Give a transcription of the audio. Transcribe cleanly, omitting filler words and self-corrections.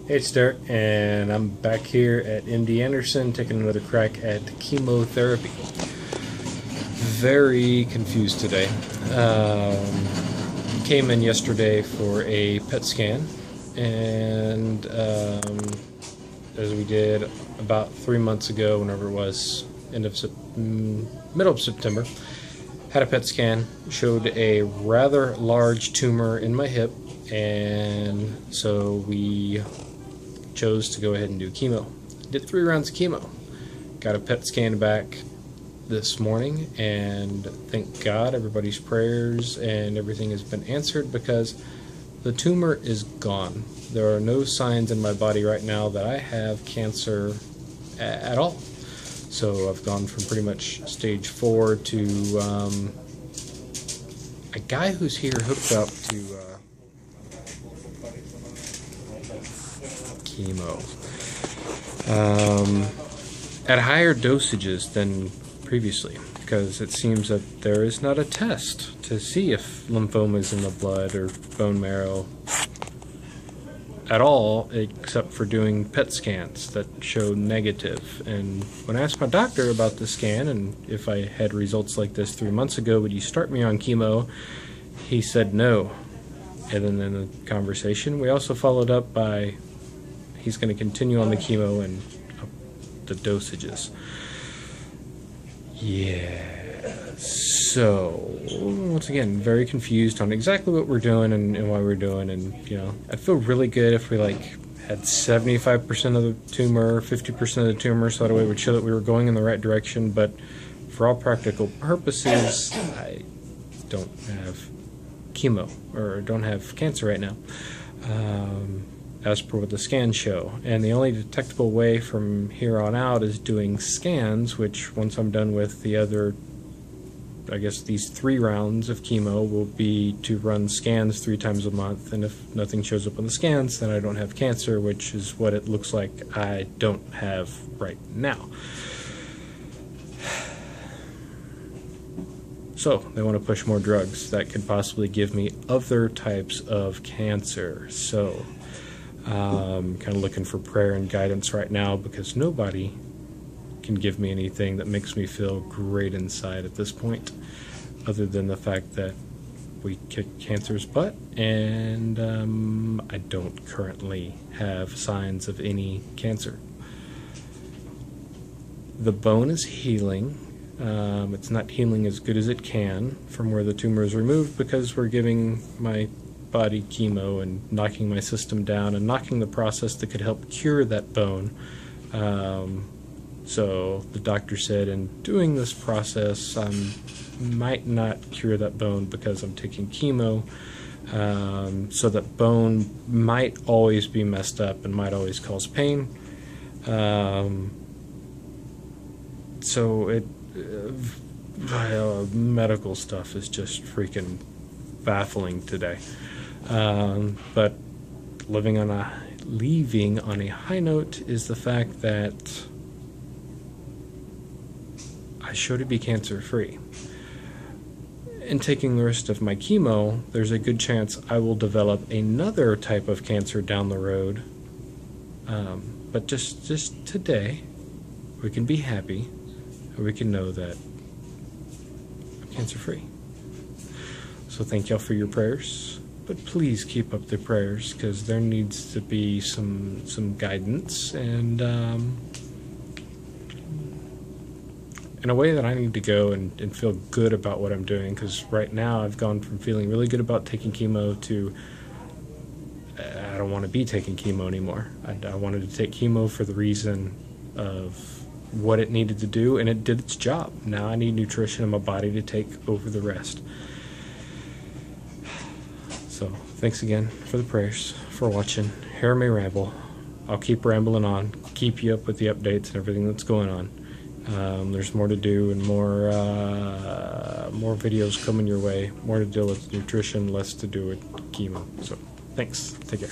Hey, it's Derrick, and I'm back here at MD Anderson taking another crack at chemotherapy. Very confused today. Came in yesterday for a PET scan, and as we did about 3 months ago, whenever it was, middle of September, had a PET scan, showed a rather large tumor in my hip, and so we chose to go ahead and do chemo. Did 3 rounds of chemo. Got a PET scan back this morning, and thank God everybody's prayers and everything has been answered, because the tumor is gone. There are no signs in my body right now that I have cancer at all. So I've gone from pretty much stage 4 to a guy who's here hooked up to chemo at higher dosages than previously, because it seems that there is not a test to see if lymphoma is in the blood or bone marrow at all, except for doing PET scans that show negative. And when I asked my doctor about the scan and if I had results like this 3 months ago, would you start me on chemo, he said no. And then in the conversation we also followed up by he's going to continue on the chemo and up the dosages. Yeah, so once again, very confused on exactly what we're doing and why we're doing. And you know, I'd feel really good if we had 75% of the tumor, 50% of the tumor, so that way it would show that we were going in the right direction. But for all practical purposes, I don't have chemo, or don't have cancer right now, as per what the scans show. And the only detectable way from here on out is doing scans, which once I'm done with the other, I guess these 3 rounds of chemo, will be to run scans 3 times a month. And if nothing shows up on the scans, then I don't have cancer, which is what it looks like I don't have right now. So they want to push more drugs that could possibly give me other types of cancer. So kind of looking for prayer and guidance right now, because nobody can give me anything that makes me feel great inside at this point, other than the fact that we kicked cancer's butt, and I don't currently have signs of any cancer. The bone is healing. It's not healing as good as it can from where the tumor is removed, because we're giving my body chemo and knocking my system down and knocking the process that could help cure that bone. So the doctor said in doing this process, I might not cure that bone because I'm taking chemo. So that bone might always be messed up and might always cause pain. So medical stuff is just freaking baffling today. But leaving on a high note is the fact that I show to be cancer free. In taking the rest of my chemo, there's a good chance I will develop another type of cancer down the road. But just today, we can be happy, and we can know that I'm cancer free. So thank y'all for your prayers. But please keep up the prayers, because there needs to be some guidance, and in a way that I need to go and feel good about what I'm doing, because right now I've gone from feeling really good about taking chemo to I don't want to be taking chemo anymore. I wanted to take chemo for the reason of what it needed to do, and it did its job. Now I need nutrition in my body to take over the rest. So, thanks again for the prayers, for watching. Hear me ramble. I'll keep rambling on, keep you up with the updates and everything that's going on. There's more to do, and more videos coming your way. More to deal with nutrition, less to do with chemo. So, thanks. Take care.